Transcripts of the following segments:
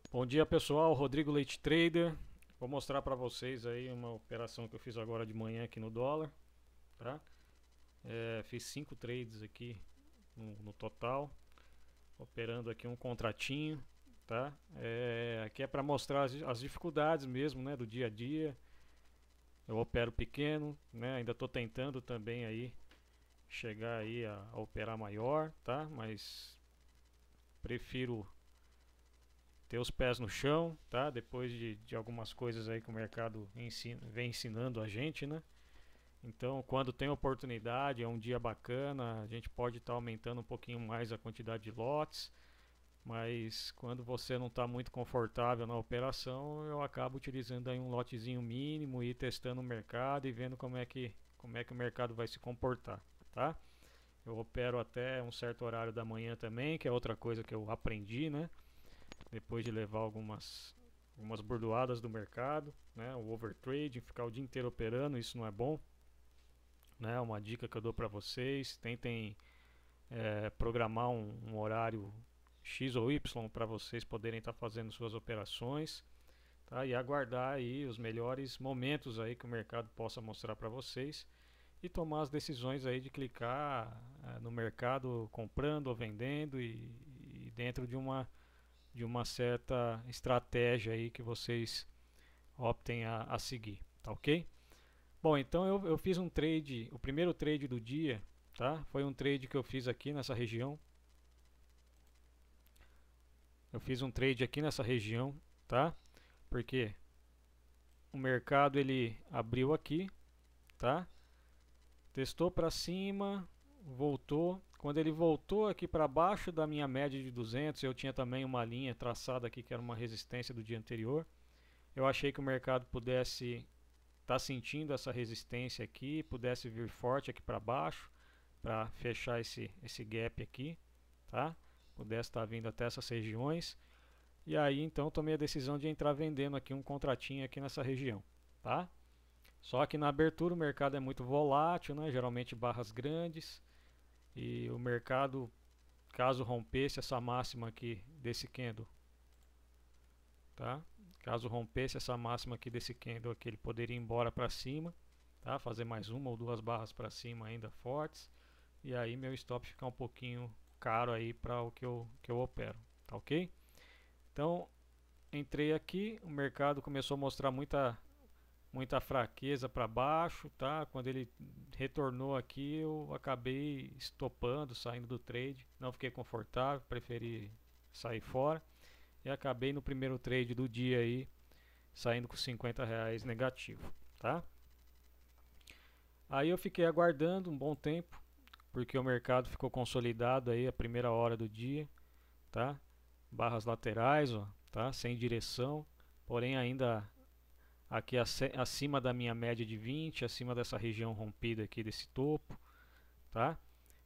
Bom dia pessoal, Rodrigo Leite Trader. Vou mostrar para vocês aí uma operação que eu fiz agora de manhã aqui no dólar, tá? Fiz 5 trades aqui no total, operando aqui um contratinho, tá? Aqui é para mostrar as dificuldades mesmo, né, do dia a dia. Eu opero pequeno, né? Ainda estou tentando também aí chegar aí a operar maior, tá? Mas prefiro ter os pés no chão, tá? Depois de algumas coisas aí que o mercado vem ensinando a gente, né? Então, quando tem oportunidade, é um dia bacana, a gente pode estar aumentando um pouquinho mais a quantidade de lotes, mas quando você não está muito confortável na operação, eu acabo utilizando aí um lotezinho mínimo e testando o mercado e vendo como é que o mercado vai se comportar, tá? Eu opero até um certo horário da manhã também, que é outra coisa que eu aprendi, né? Depois de levar algumas bordoadas do mercado, né? O overtrading, ficar o dia inteiro operando, isso não é bom, né? Uma dica que eu dou para vocês: tentem programar um horário X ou Y para vocês poderem estar fazendo suas operações, tá? E aguardar aí os melhores momentos aí que o mercado possa mostrar para vocês e tomar as decisões aí de clicar no mercado comprando ou vendendo e dentro de uma certa estratégia aí que vocês optem a seguir, tá ok? Bom, então eu fiz um trade, o primeiro trade do dia, tá? Foi um trade que eu fiz aqui nessa região. Eu fiz um trade aqui nessa região, tá? Porque o mercado ele abriu aqui, tá? Testou para cima, voltou. Quando ele voltou aqui para baixo da minha média de 200, eu tinha também uma linha traçada aqui que era uma resistência do dia anterior. Eu achei que o mercado pudesse estar sentindo essa resistência aqui, pudesse vir forte aqui para baixo para fechar esse gap aqui, tá? Pudesse estar vindo até essas regiões. E aí então tomei a decisão de entrar vendendo aqui um contratinho aqui nessa região, tá? Só que na abertura o mercado é muito volátil, né? Geralmente barras grandes e o mercado, caso rompesse essa máxima aqui desse candle, tá? Caso rompesse essa máxima aqui desse candle aqui, ele poderia ir embora para cima, tá? Fazer mais uma ou duas barras para cima ainda fortes e aí meu stop ficar um pouquinho caro aí para o que eu opero, tá ok? Então entrei aqui, o mercado começou a mostrar muita fraqueza para baixo, tá? Quando ele retornou aqui, eu acabei estopando, saindo do trade, não fiquei confortável, preferi sair fora e acabei no primeiro trade do dia aí saindo com R$ 50 negativo, tá? Aí eu fiquei aguardando um bom tempo, porque o mercado ficou consolidado aí a primeira hora do dia, tá? Barras laterais, ó, tá? Sem direção, porém ainda aqui acima da minha média de 20, acima dessa região rompida aqui desse topo, tá?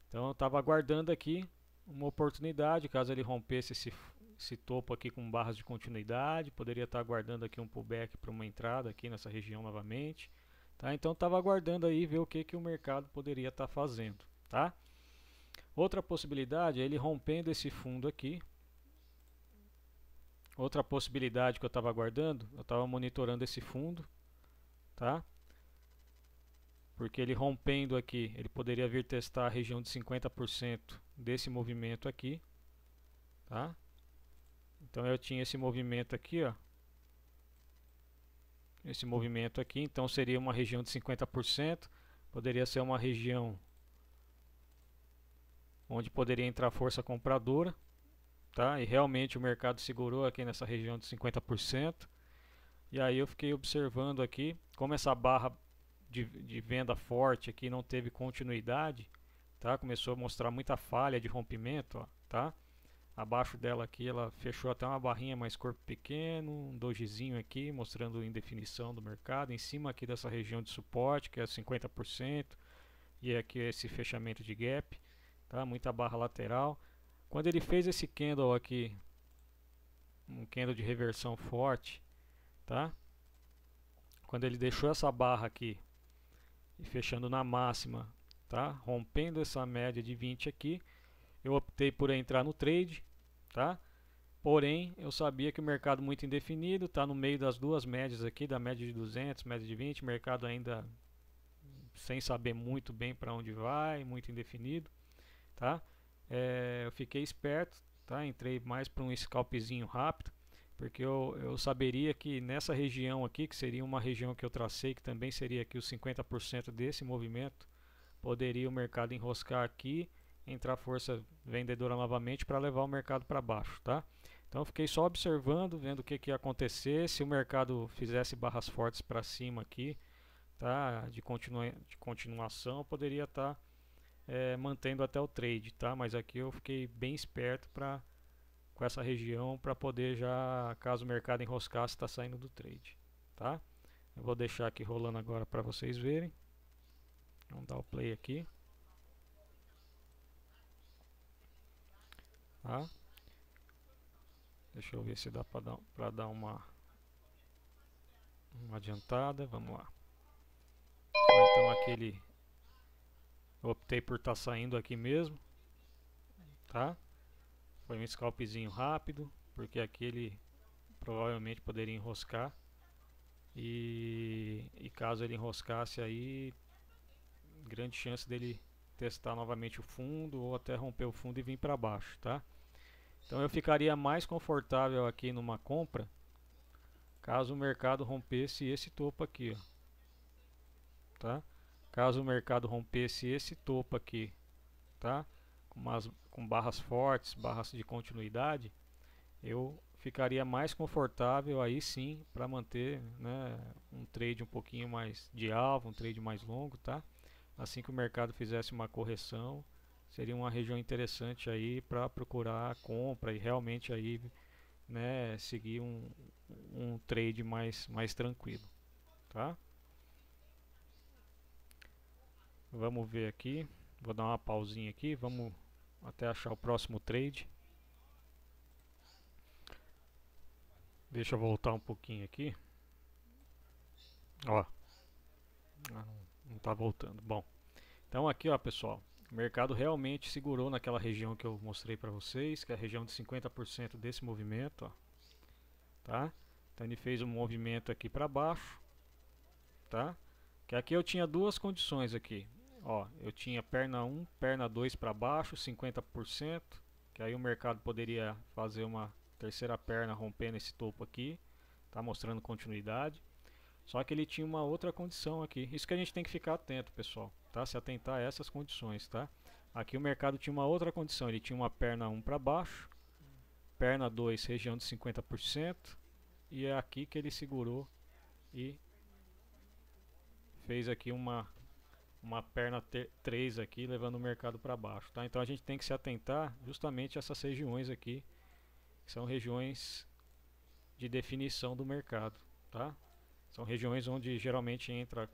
Então eu estava aguardando aqui uma oportunidade, caso ele rompesse esse topo aqui com barras de continuidade, poderia estar aguardando aqui um pullback para uma entrada aqui nessa região novamente, tá? Então estava aguardando aí ver o que o mercado poderia estar fazendo, tá? Outra possibilidade é ele rompendo esse fundo aqui. Outra possibilidade que eu estava aguardando, eu estava monitorando esse fundo, tá? Porque ele rompendo aqui, ele poderia vir testar a região de 50% desse movimento aqui, tá? Então eu tinha esse movimento aqui, ó. Esse movimento aqui, então seria uma região de 50%, poderia ser uma região onde poderia entrar força compradora, tá? E realmente o mercado segurou aqui nessa região de 50%. E aí eu fiquei observando aqui, como essa barra de venda forte aqui não teve continuidade, tá? Começou a mostrar muita falha de rompimento, ó, tá? Abaixo dela aqui ela fechou até uma barrinha mais corpo pequeno, um dojizinho aqui mostrando indefinição do mercado, em cima aqui dessa região de suporte que é 50% e aqui esse fechamento de gap, tá? Muita barra lateral. Quando ele fez esse candle aqui, um candle de reversão forte, tá? Quando ele deixou essa barra aqui e fechando na máxima, tá? Rompendo essa média de 20 aqui, eu optei por entrar no trade, tá? Porém, eu sabia que o mercado muito indefinido, está no meio das duas médias aqui, da média de 200, média de 20, mercado ainda sem saber muito bem para onde vai, muito indefinido, tá? Eu fiquei esperto, tá? Entrei mais para um scalpzinho rápido, porque eu saberia que nessa região aqui, que seria uma região que eu tracei, que também seria aqui os 50% desse movimento, poderia o mercado enroscar aqui, entrar força vendedora novamente para levar o mercado para baixo, tá? Então eu fiquei só observando, vendo o que ia acontecer, se o mercado fizesse barras fortes para cima aqui, tá? De continuação, eu poderia estar mantendo até o trade, tá? Mas aqui eu fiquei bem esperto com essa região para poder já, caso o mercado enroscasse, estar saindo do trade, tá? Eu vou deixar aqui rolando agora para vocês verem. Vamos dar o play aqui, tá? Deixa eu ver se dá para dar uma adiantada. Vamos lá. Então aquele eu optei por estar saindo aqui mesmo, tá? Foi um scalpzinho rápido, porque aquele provavelmente poderia enroscar. E caso ele enroscasse aí, grande chance dele testar novamente o fundo ou até romper o fundo e vir para baixo, tá? Então eu ficaria mais confortável aqui numa compra caso o mercado rompesse esse topo aqui, ó, tá? Caso o mercado rompesse esse topo aqui, tá? Com barras fortes, barras de continuidade, eu ficaria mais confortável aí sim para manter, né, um trade um pouquinho mais de alvo, um trade mais longo, tá? Assim que o mercado fizesse uma correção, seria uma região interessante aí para procurar compra e realmente aí, né, seguir um trade mais tranquilo, tá? Vamos ver aqui, vou dar uma pausinha aqui, vamos até achar o próximo trade. Deixa eu voltar um pouquinho aqui. Ó, não tá voltando. Bom, então aqui, ó, pessoal, o mercado realmente segurou naquela região que eu mostrei para vocês, que é a região de 50% desse movimento, ó, tá? Então ele fez um movimento aqui para baixo, tá? Que aqui eu tinha duas condições aqui. Ó, eu tinha perna 1, perna 2 para baixo, 50%, que aí o mercado poderia fazer uma terceira perna rompendo esse topo aqui, tá mostrando continuidade. Só que ele tinha uma outra condição aqui. Isso que a gente tem que ficar atento, pessoal, tá? Se atentar a essas condições, tá? Aqui o mercado tinha uma outra condição, ele tinha uma perna 1 para baixo, perna 2 região de 50%, e é aqui que ele segurou e fez aqui uma perna 3 aqui, levando o mercado para baixo, tá? Então a gente tem que se atentar justamente a essas regiões aqui, que são regiões de definição do mercado, tá? São regiões onde geralmente entra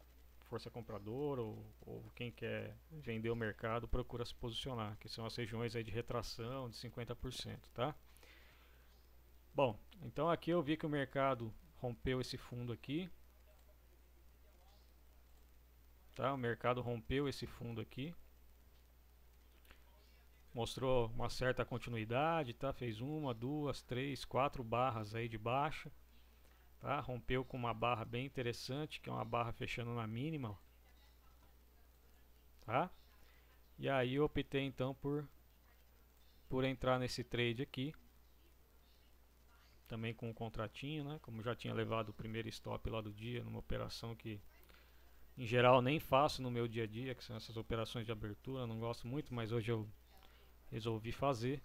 força compradora ou quem quer vender o mercado procura se posicionar, que são as regiões aí de retração de 50%, tá? Bom, então aqui eu vi que o mercado rompeu esse fundo aqui, tá? O mercado rompeu esse fundo aqui, mostrou uma certa continuidade, tá? Fez uma, duas, três, quatro barras aí de baixa, tá? Rompeu com uma barra bem interessante, que é uma barra fechando na mínima, tá? E aí eu optei então por entrar nesse trade aqui, também com um contratinho, né? Como já tinha levado o primeiro stop lá do dia, numa operação que em geral nem faço no meu dia a dia, que são essas operações de abertura, não gosto muito, mas hoje eu resolvi fazer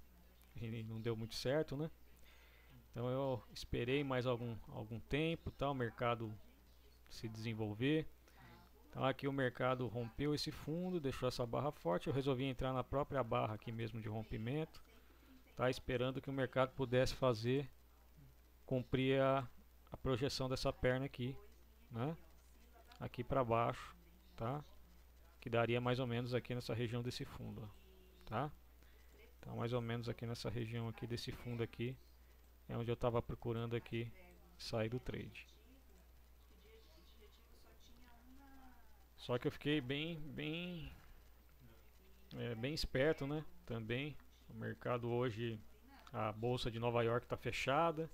e não deu muito certo, né? Então eu esperei mais algum tempo, tá, o mercado se desenvolver. Então aqui o mercado rompeu esse fundo, deixou essa barra forte, eu resolvi entrar na própria barra aqui mesmo de rompimento, tá, esperando que o mercado pudesse cumprir a projeção dessa perna aqui, né? Aqui para baixo, tá? Que daria mais ou menos aqui nessa região desse fundo, ó, tá? Então mais ou menos aqui nessa região aqui desse fundo aqui é onde eu estava procurando aqui sair do trade. Só que eu fiquei bem esperto, né? Também o mercado hoje a bolsa de Nova York está fechada,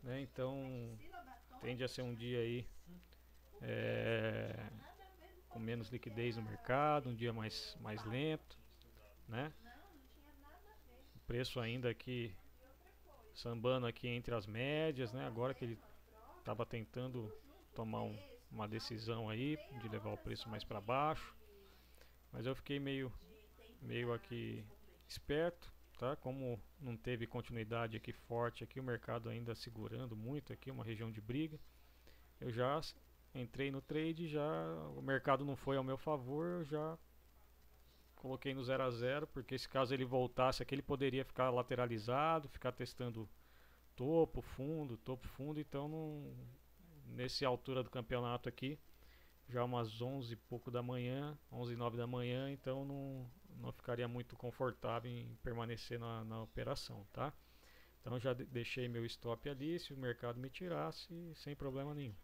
né? Então tende a ser um dia aí é, com menos liquidez no mercado, um dia mais lento, né? O preço ainda aqui sambando aqui entre as médias, né? Agora que ele estava tentando tomar uma decisão aí de levar o preço mais para baixo, mas eu fiquei meio aqui esperto, tá? Como não teve continuidade aqui forte aqui, o mercado ainda segurando muito aqui, uma região de briga, eu já entrei no trade, já o mercado não foi ao meu favor, eu já coloquei no 0 a 0, porque se caso ele voltasse aqui, ele poderia ficar lateralizado, ficar testando topo, fundo, então não, nessa altura do campeonato aqui, já umas 11 e pouco da manhã, 11 e 9 da manhã, então não ficaria muito confortável em permanecer na operação, tá? Então já deixei meu stop ali, se o mercado me tirasse, sem problema nenhum.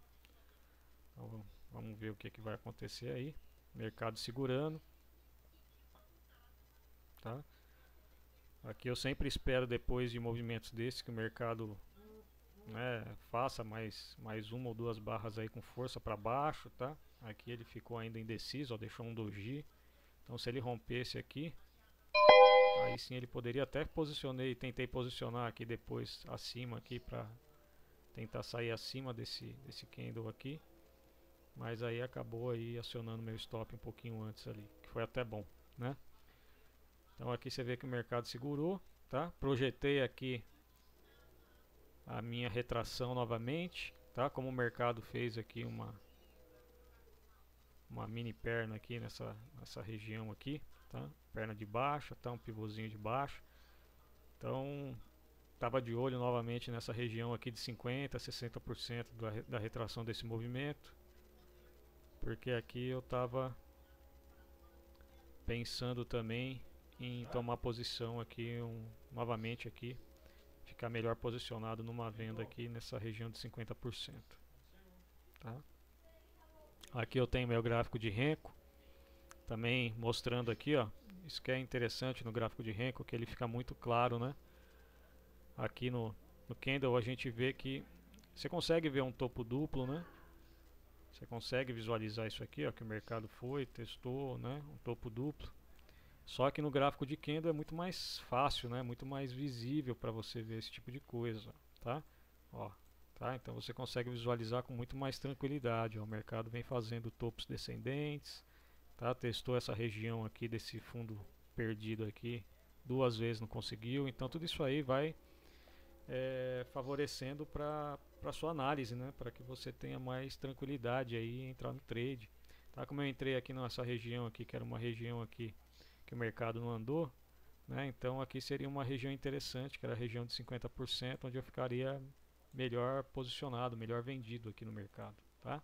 Então vamos ver o que vai acontecer aí. Mercado segurando, tá? Aqui eu sempre espero depois de movimentos desses que o mercado, né, faça mais uma ou duas barras aí com força para baixo, tá? Aqui ele ficou ainda indeciso, ó, deixou um doji. Então se ele rompesse aqui, aí sim ele poderia até tentei posicionar aqui depois acima aqui para tentar sair acima desse candle aqui, mas aí acabou aí acionando meu stop um pouquinho antes ali, que foi até bom, né? Então aqui você vê que o mercado segurou, tá? Projetei aqui a minha retração novamente, tá? Como o mercado fez aqui uma mini perna aqui nessa região aqui, tá? Perna de baixa, tá? Um pivôzinho de baixo. Então estava de olho novamente nessa região aqui de 50 a 60% da retração desse movimento, porque aqui eu estava pensando também em tomar posição aqui novamente aqui, ficar melhor posicionado numa venda aqui nessa região de 50%, tá? Aqui eu tenho meu gráfico de Renko, também mostrando aqui, ó, isso que é interessante no gráfico de Renko, que ele fica muito claro, né? Aqui no candle a gente vê que você consegue ver um topo duplo, né? Você consegue visualizar isso aqui, ó, que o mercado foi, testou, né? Um topo duplo. Só que no gráfico de candle é muito mais fácil, né? Muito mais visível para você ver esse tipo de coisa, tá? Ó, tá? Então você consegue visualizar com muito mais tranquilidade. Ó, o mercado vem fazendo topos descendentes, tá? Testou essa região aqui desse fundo perdido aqui duas vezes, não conseguiu. Então tudo isso aí vai favorecendo para sua análise, né? Para que você tenha mais tranquilidade aí em entrar no trade. Tá? Como eu entrei aqui nessa região aqui, que era uma região aqui que o mercado não andou, né? Então aqui seria uma região interessante, que era a região de 50%, onde eu ficaria melhor posicionado, melhor vendido aqui no mercado, tá?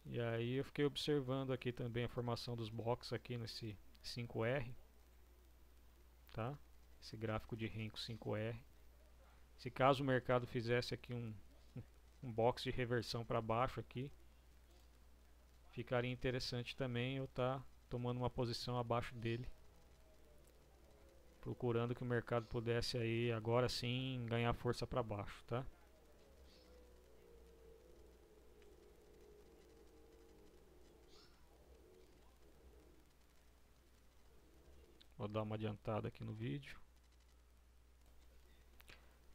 E aí eu fiquei observando aqui também a formação dos blocos aqui nesse 5R, tá? Esse gráfico de Renko 5R. Se caso o mercado fizesse aqui um box de reversão para baixo aqui, ficaria interessante também eu estar tomando uma posição abaixo dele, procurando que o mercado pudesse aí agora sim ganhar força para baixo, tá? Vou dar uma adiantada aqui no vídeo.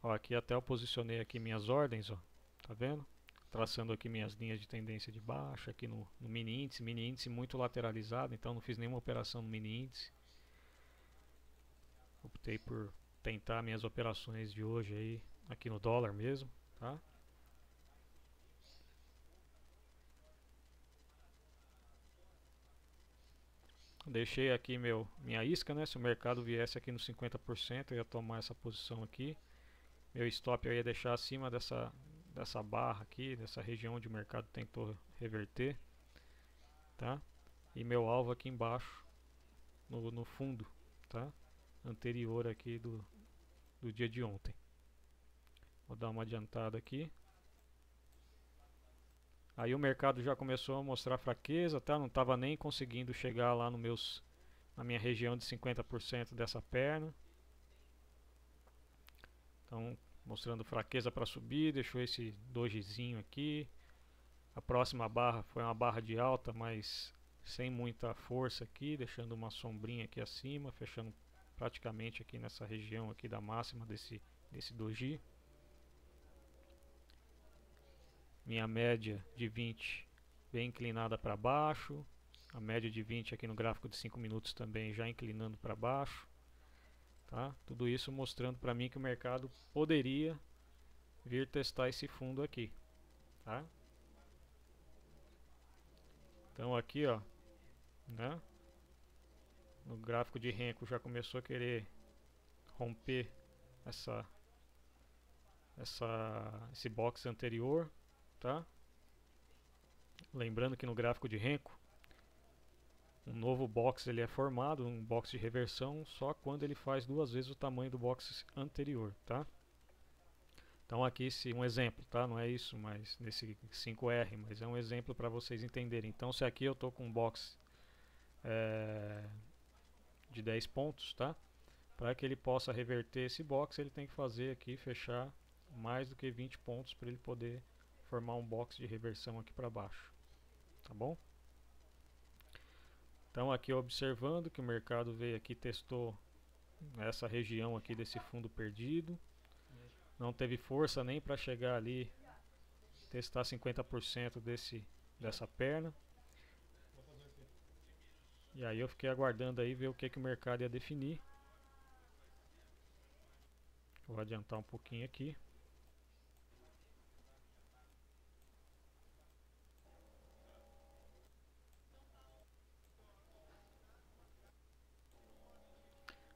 Ó, aqui até eu posicionei aqui minhas ordens, ó, tá vendo? Traçando aqui minhas linhas de tendência de baixa aqui no mini índice muito lateralizado, então não fiz nenhuma operação no mini índice. Optei por tentar minhas operações de hoje aí aqui no dólar mesmo, tá? Deixei aqui minha isca, né? Se o mercado viesse aqui no 50%, eu ia tomar essa posição aqui. Meu stop eu ia deixar acima dessa barra aqui, dessa região onde o mercado tentou reverter, tá? E meu alvo aqui embaixo, no fundo, tá? Anterior aqui do dia de ontem. Vou dar uma adiantada aqui. Aí o mercado já começou a mostrar fraqueza, tá? Não estava nem conseguindo chegar lá na minha região de 50% dessa perna. Então, mostrando fraqueza para subir, deixou esse dojizinho aqui. A próxima barra foi uma barra de alta, mas sem muita força aqui, deixando uma sombrinha aqui acima, fechando praticamente aqui nessa região aqui da máxima desse doji. Minha média de 20 bem inclinada para baixo, a média de 20 aqui no gráfico de 5 minutos também já inclinando para baixo, tá? Tudo isso mostrando para mim que o mercado poderia vir testar esse fundo aqui, tá? Então aqui, ó, né? No gráfico de Renko já começou a querer romper esse box anterior, tá? Lembrando que no gráfico de Renko um novo box ele é formado, um box de reversão, só quando ele faz 2 vezes o tamanho do box anterior, tá? Então aqui um exemplo, tá? Não é isso, mas nesse 5R, mas é um exemplo para vocês entenderem. Então se aqui eu estou com um box de 10 pontos, tá? Para que ele possa reverter esse box, ele tem que fazer aqui, fechar mais do que 20 pontos para ele poder formar um box de reversão aqui para baixo, tá bom? Então aqui observando que o mercado veio aqui, testou essa região aqui desse fundo perdido, não teve força nem para chegar ali, testar 50% dessa perna. E aí eu fiquei aguardando aí ver o que o mercado ia definir. Vou adiantar um pouquinho aqui.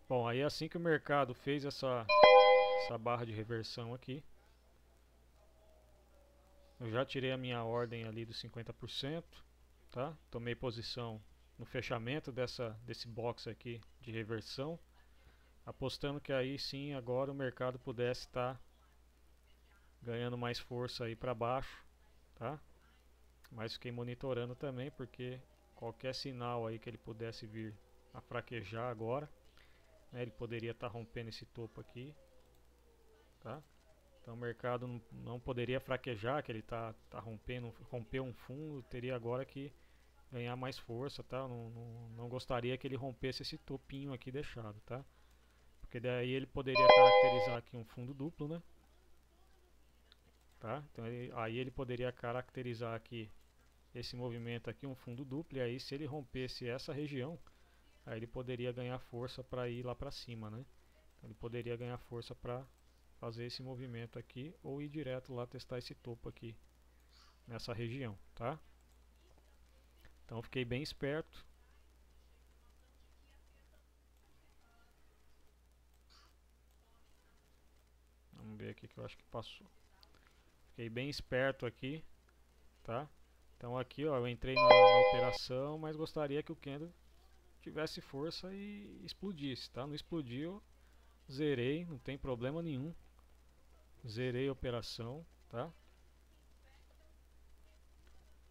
Bom, aí assim que o mercado fez essa barra de reversão aqui, eu já tirei a minha ordem ali dos 50%, tá? Tomei posição no fechamento desse box aqui de reversão, apostando que aí sim agora o mercado pudesse estar ganhando mais força aí para baixo, tá? Mas fiquei monitorando também, porque qualquer sinal aí que ele pudesse vir a fraquejar agora, né, ele poderia estar rompendo esse topo aqui, tá? Então o mercado não poderia fraquejar, que ele tá rompeu um fundo, teria agora que ganhar mais força, tá? Não gostaria que ele rompesse esse topinho aqui deixado, tá? Porque daí ele poderia caracterizar aqui um fundo duplo, né? Tá? Então aí ele poderia caracterizar aqui esse movimento aqui, um fundo duplo, e aí se ele rompesse essa região, aí ele poderia ganhar força para ir lá para cima, né? Então ele poderia ganhar força para fazer esse movimento aqui, ou ir direto lá testar esse topo aqui nessa região, tá? Então fiquei bem esperto. Vamos ver aqui que eu acho que passou. Fiquei bem esperto aqui, tá? Então aqui, ó, eu entrei na operação, mas gostaria que o candle tivesse força e explodisse, tá? Não explodiu, zerei, não tem problema nenhum. Zerei a operação, tá?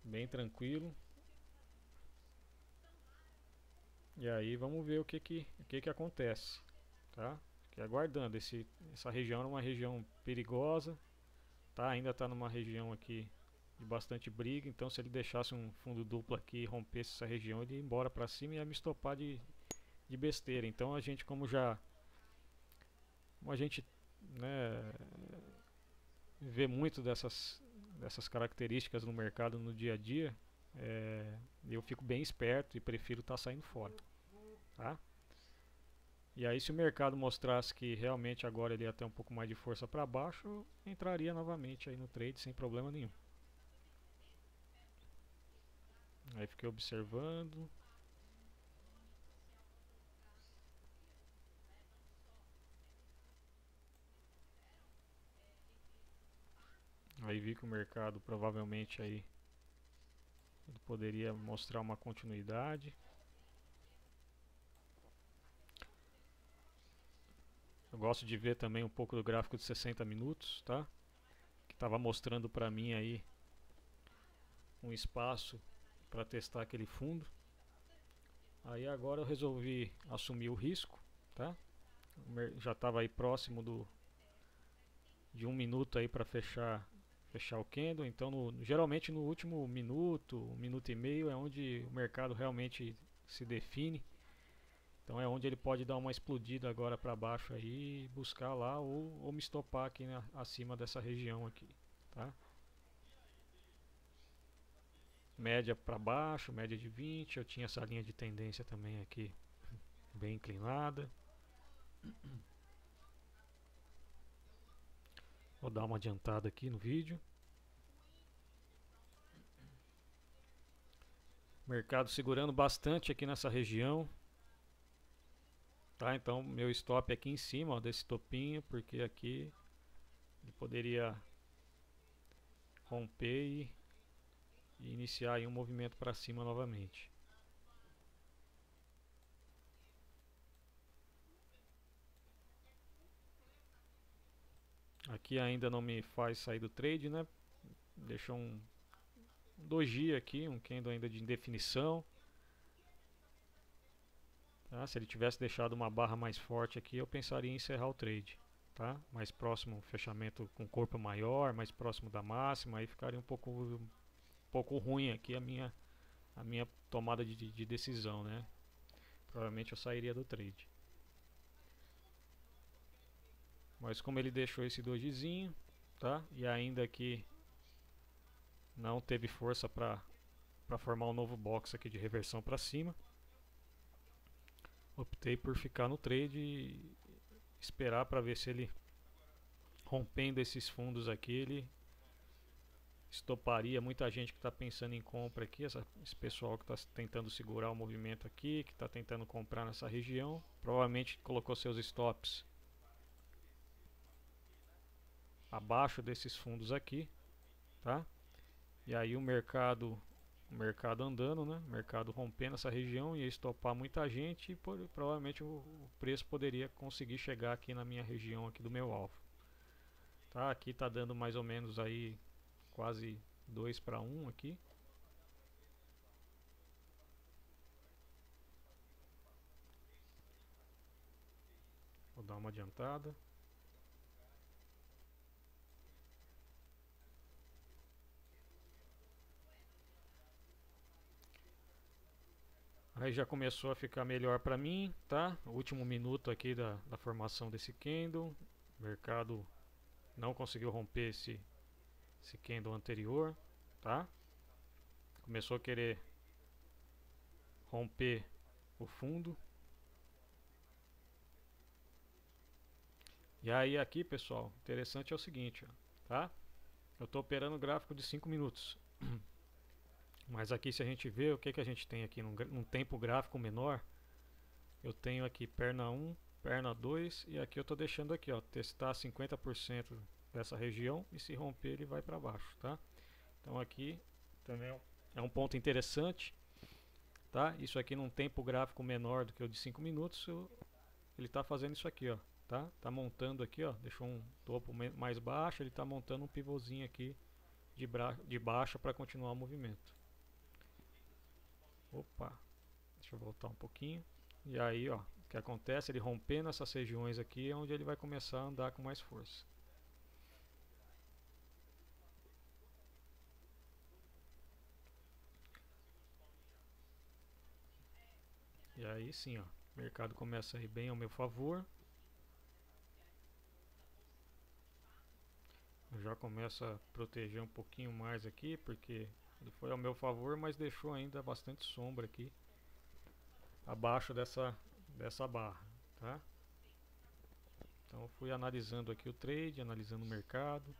Bem tranquilo. E aí vamos ver o que acontece, tá? Fiquei aguardando. Essa região é uma região perigosa, tá? Ainda está numa região aqui de bastante briga, então se ele deixasse um fundo duplo aqui e rompesse essa região, ele ia embora para cima e ia me estopar de besteira. Então a gente, como a gente, né, vê muito dessas características no mercado no dia a dia, eu fico bem esperto e prefiro estar saindo fora, tá? E aí se o mercado mostrasse que realmente agora ele ia ter um pouco mais de força para baixo, eu entraria novamente aí no trade sem problema nenhum. Aí fiquei observando. Aí vi que o mercado provavelmente aí ele poderia mostrar uma continuidade. Eu gosto de ver também um pouco do gráfico de 60 minutos, tá? Que estava mostrando para mim aí um espaço para testar aquele fundo. Aí agora eu resolvi assumir o risco, tá? Já estava aí próximo de 1 minuto aí para fechar o candle. Então geralmente no último minuto, 1 minuto e meio é onde o mercado realmente se define. Então é onde ele pode dar uma explodida agora para baixo aí e buscar lá ou me estopar aqui acima dessa região aqui, tá? Média para baixo, média de 20. Eu tinha essa linha de tendência também aqui bem inclinada. Vou dar uma adiantada aqui no vídeo. Mercado segurando bastante aqui nessa região. Tá, então meu stop aqui em cima, ó, desse topinho, porque aqui ele poderia romper e iniciar aí um movimento para cima novamente. Aqui ainda não me faz sair do trade, né? Deixou um doji aqui, um candle ainda de indefinição. Tá? Se ele tivesse deixado uma barra mais forte aqui, eu pensaria em encerrar o trade. Tá? Mais próximo, fechamento com corpo maior, mais próximo da máxima, aí ficaria um pouco ruim aqui a minha tomada de decisão, né? Provavelmente eu sairia do trade. Mas como ele deixou esse dojizinho, tá? E ainda aqui não teve força para formar um novo box aqui de reversão para cima, optei por ficar no trade e esperar para ver se ele, rompendo esses fundos aqui, ele estoparia. Muita gente que está pensando em compra aqui, esse pessoal que está tentando segurar o movimento aqui, que está tentando comprar nessa região, provavelmente colocou seus stops abaixo desses fundos aqui, tá? E aí o mercado andando, né? O mercado rompendo essa região, ia estopar muita gente e provavelmente o preço poderia conseguir chegar aqui na minha região aqui do meu alvo. Tá? Aqui tá dando mais ou menos aí quase 2 para 1 aqui. Vou dar uma adiantada. Aí já começou a ficar melhor para mim, tá? O último minuto aqui da formação desse candle. O mercado não conseguiu romper esse candle anterior, tá? Começou a querer romper o fundo. E aí aqui, pessoal, interessante é o seguinte, ó, tá? Eu estou operando gráfico de 5 minutos. Mas aqui se a gente vê o que a gente tem aqui num tempo gráfico menor, eu tenho aqui perna 1, perna 2 e aqui eu estou deixando aqui, ó, testar 50% dessa região e se romper ele vai para baixo, tá? Então aqui também é um ponto interessante, tá? Isso aqui num tempo gráfico menor do que o de 5 minutos, ele está fazendo isso aqui, ó, tá? Tá montando aqui, ó, deixou um topo mais baixo, ele está montando um pivôzinho aqui de baixa para continuar o movimento. Opa, deixa eu voltar um pouquinho. E aí, ó, o que acontece? Ele rompendo essas regiões aqui é onde ele vai começar a andar com mais força. E aí sim, ó, o mercado começa a ir bem ao meu favor. Eu já começo a proteger um pouquinho mais aqui, porque ele foi ao meu favor, mas deixou ainda bastante sombra aqui abaixo dessa barra, tá? Então eu fui analisando aqui o trade, analisando o mercado.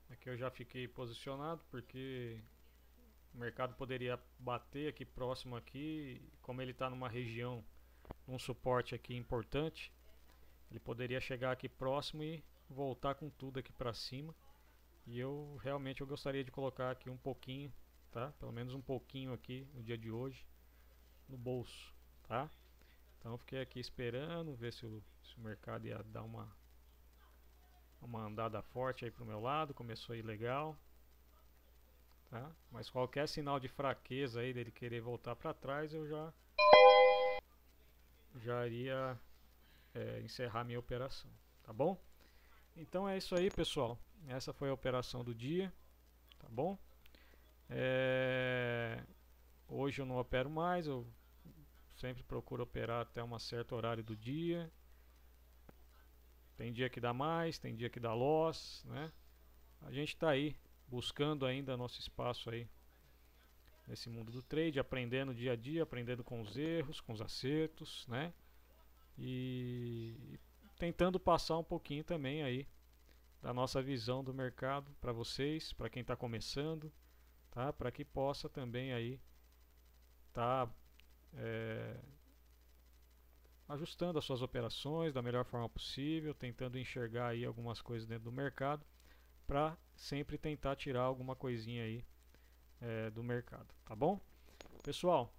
Aqui eu já fiquei posicionado porque o mercado poderia bater aqui próximo aqui, como ele está numa região, um suporte aqui importante, ele poderia chegar aqui próximo e voltar com tudo aqui para cima. E eu realmente gostaria de colocar aqui um pouquinho, tá? Pelo menos um pouquinho aqui no dia de hoje no bolso, tá? Então eu fiquei aqui esperando ver se o mercado ia dar uma uma andada forte aí pro meu lado, começou a ir legal, tá? Mas qualquer sinal de fraqueza aí dele querer voltar para trás, eu já iria encerrar minha operação, tá bom? Então é isso aí, pessoal. Essa foi a operação do dia, tá bom? Hoje eu não opero mais, eu sempre procuro operar até um certo horário do dia. Tem dia que dá mais, tem dia que dá loss, né? A gente está aí buscando ainda nosso espaço aí nesse mundo do trade, aprendendo dia a dia, aprendendo com os erros, com os acertos, né? E tentando passar um pouquinho também aí da nossa visão do mercado para vocês, para quem está começando, tá? Para que possa também aí tá ajustando as suas operações da melhor forma possível, tentando enxergar aí algumas coisas dentro do mercado, para sempre tentar tirar alguma coisinha aí do mercado, tá bom? Pessoal,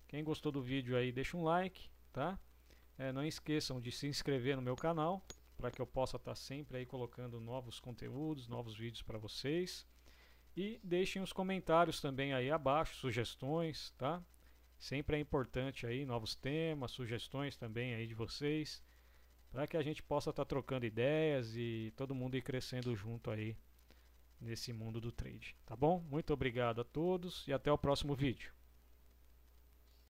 quem gostou do vídeo aí, deixa um like, tá? Não esqueçam de se inscrever no meu canal, para que eu possa estar sempre aí colocando novos conteúdos, novos vídeos para vocês. E deixem os comentários também aí abaixo, sugestões, tá? Sempre é importante aí novos temas, sugestões também aí de vocês, para que a gente possa estar trocando ideias e todo mundo ir crescendo junto aí nesse mundo do trade, tá bom? Muito obrigado a todos e até o próximo vídeo.